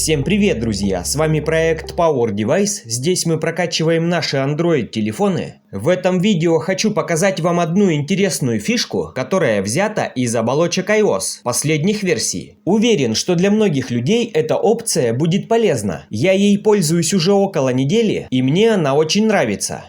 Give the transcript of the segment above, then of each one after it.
Всем привет, друзья! С вами проект Power Device. Здесь мы прокачиваем наши Android-телефоны. В этом видео хочу показать вам одну интересную фишку, которая взята из оболочек iOS последних версий. Уверен, что для многих людей эта опция будет полезна. Я ей пользуюсь уже около недели, и мне она очень нравится.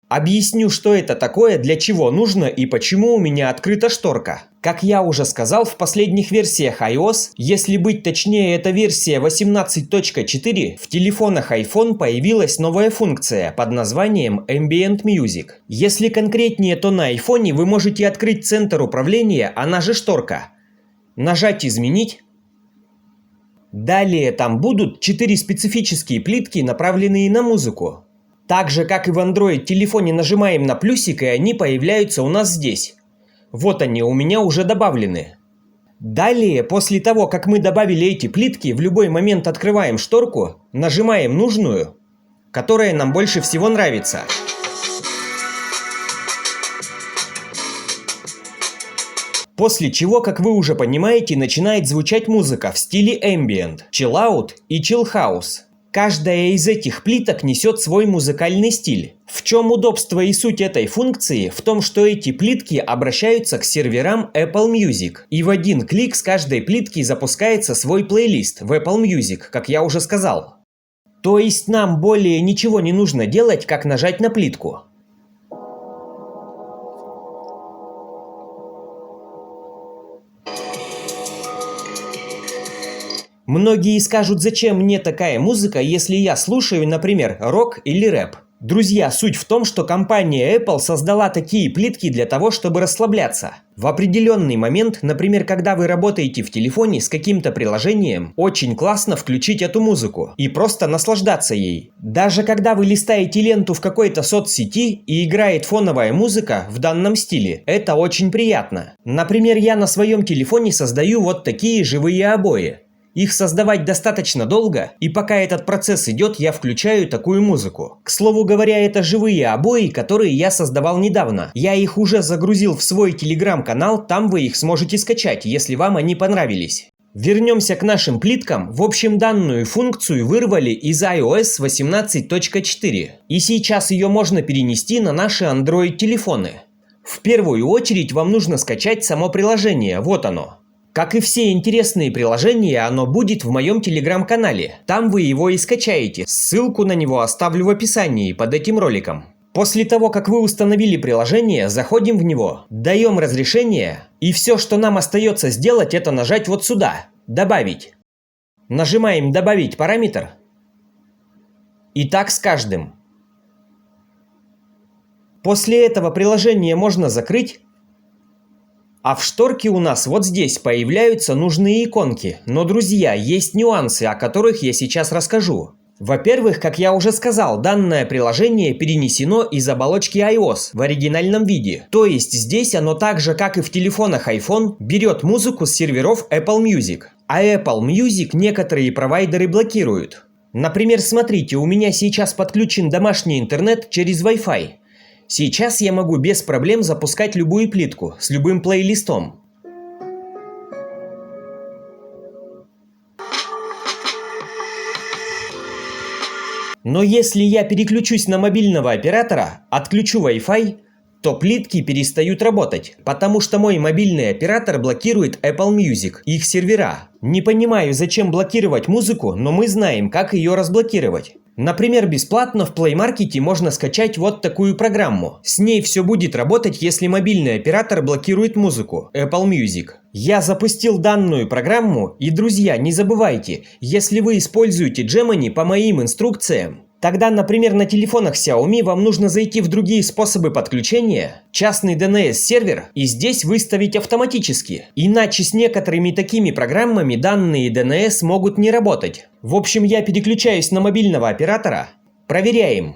Объясню, что это такое, для чего нужно и почему у меня открыта шторка. Как я уже сказал, в последних версиях iOS, если быть точнее, это версия 18.4, в телефонах iPhone появилась новая функция под названием Ambient Music. Если конкретнее, то на iPhone вы можете открыть центр управления, она же шторка. Нажать «Изменить». Далее там будут 4 специфические плитки, направленные на музыку. Так же, как и в Android-телефоне, нажимаем на плюсик, и они появляются у нас здесь. Вот они у меня уже добавлены. Далее, после того, как мы добавили эти плитки, в любой момент открываем шторку, нажимаем нужную, которая нам больше всего нравится. После чего, как вы уже понимаете, начинает звучать музыка в стиле Ambient, Chill Out и Chill House. Каждая из этих плиток несет свой музыкальный стиль. В чем удобство и суть этой функции? В том, что эти плитки обращаются к серверам Apple Music. И в один клик с каждой плитки запускается свой плейлист в Apple Music, как я уже сказал. То есть нам более ничего не нужно делать, как нажать на плитку. Многие скажут, зачем мне такая музыка, если я слушаю, например, рок или рэп. Друзья, суть в том, что компания Apple создала такие плитки для того, чтобы расслабляться. В определенный момент, например, когда вы работаете в телефоне с каким-то приложением, очень классно включить эту музыку и просто наслаждаться ей. Даже когда вы листаете ленту в какой-то соцсети и играет фоновая музыка в данном стиле, это очень приятно. Например, я на своем телефоне создаю вот такие живые обои. Их создавать достаточно долго, и пока этот процесс идет, я включаю такую музыку. К слову говоря, это живые обои, которые я создавал недавно. Я их уже загрузил в свой телеграм-канал, там вы их сможете скачать, если вам они понравились. Вернемся к нашим плиткам. В общем, данную функцию вырвали из iOS 18.4. И сейчас ее можно перенести на наши Android-телефоны. В первую очередь вам нужно скачать само приложение, вот оно. Как и все интересные приложения, оно будет в моем телеграм-канале. Там вы его и скачаете. Ссылку на него оставлю в описании под этим роликом. После того, как вы установили приложение, заходим в него, даем разрешение, и все, что нам остается сделать, это нажать вот сюда «Добавить». Нажимаем «Добавить параметр». И так с каждым. После этого приложение можно закрыть. А в шторке у нас вот здесь появляются нужные иконки. Но, друзья, есть нюансы, о которых я сейчас расскажу. Во-первых, как я уже сказал, данное приложение перенесено из оболочки iOS в оригинальном виде. То есть здесь оно так же, как и в телефонах iPhone, берет музыку с серверов Apple Music. А Apple Music некоторые провайдеры блокируют. Например, смотрите, у меня сейчас подключен домашний интернет через Wi-Fi. Сейчас я могу без проблем запускать любую плитку с любым плейлистом. Но если я переключусь на мобильного оператора, отключу Wi-Fi, то плитки перестают работать, потому что мой мобильный оператор блокирует Apple Music, их сервера. Не понимаю, зачем блокировать музыку, но мы знаем, как ее разблокировать. Например, бесплатно в Play Market можно скачать вот такую программу. С ней все будет работать, если мобильный оператор блокирует музыку Apple Music. Я запустил данную программу, и, друзья, не забывайте, если вы используете Gemini по моим инструкциям, тогда, например, на телефонах Xiaomi вам нужно зайти в другие способы подключения, частный DNS-сервер, и здесь выставить автоматически. Иначе с некоторыми такими программами данные DNS могут не работать. В общем, я переключаюсь на мобильного оператора. Проверяем.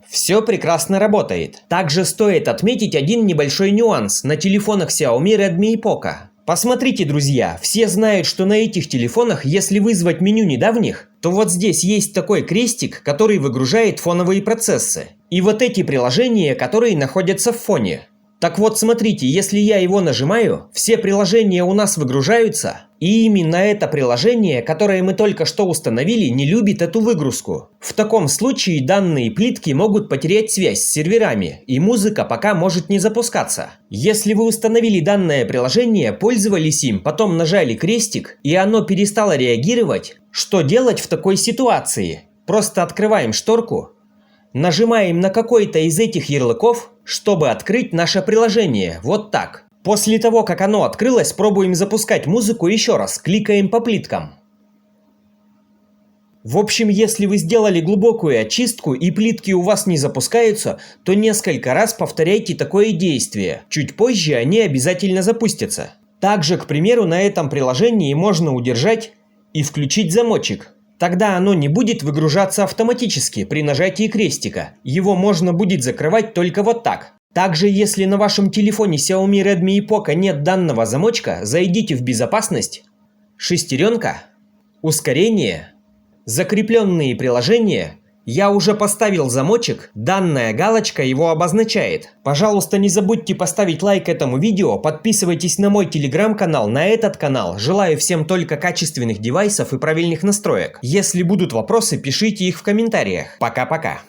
Все прекрасно работает. Также стоит отметить один небольшой нюанс на телефонах Xiaomi, Redmi и Poco. Посмотрите, друзья, все знают, что на этих телефонах, если вызвать меню недавних, то вот здесь есть такой крестик, который выгружает фоновые процессы. И вот эти приложения, которые находятся в фоне. Так вот, смотрите, если я его нажимаю, все приложения у нас выгружаются, и именно это приложение, которое мы только что установили, не любит эту выгрузку. В таком случае данные плитки могут потерять связь с серверами, и музыка пока может не запускаться. Если вы установили данное приложение, пользовались им, потом нажали крестик, и оно перестало реагировать, что делать в такой ситуации? Просто открываем шторку, нажимаем на какой-то из этих ярлыков, чтобы открыть наше приложение, вот так. После того, как оно открылось, пробуем запускать музыку еще раз, кликаем по плиткам. В общем, если вы сделали глубокую очистку и плитки у вас не запускаются, то несколько раз повторяйте такое действие. Чуть позже они обязательно запустятся. Также, к примеру, на этом приложении можно удержать и включить замочек. Тогда оно не будет выгружаться автоматически при нажатии крестика. Его можно будет закрывать только вот так. Также, если на вашем телефоне Xiaomi Redmi и Poco нет данного замочка, зайдите в безопасность, шестеренка, ускорение, закрепленные приложения. Я уже поставил замочек, данная галочка его обозначает. Пожалуйста, не забудьте поставить лайк этому видео, подписывайтесь на мой телеграм-канал, на этот канал. Желаю всем только качественных девайсов и правильных настроек. Если будут вопросы, пишите их в комментариях. Пока-пока.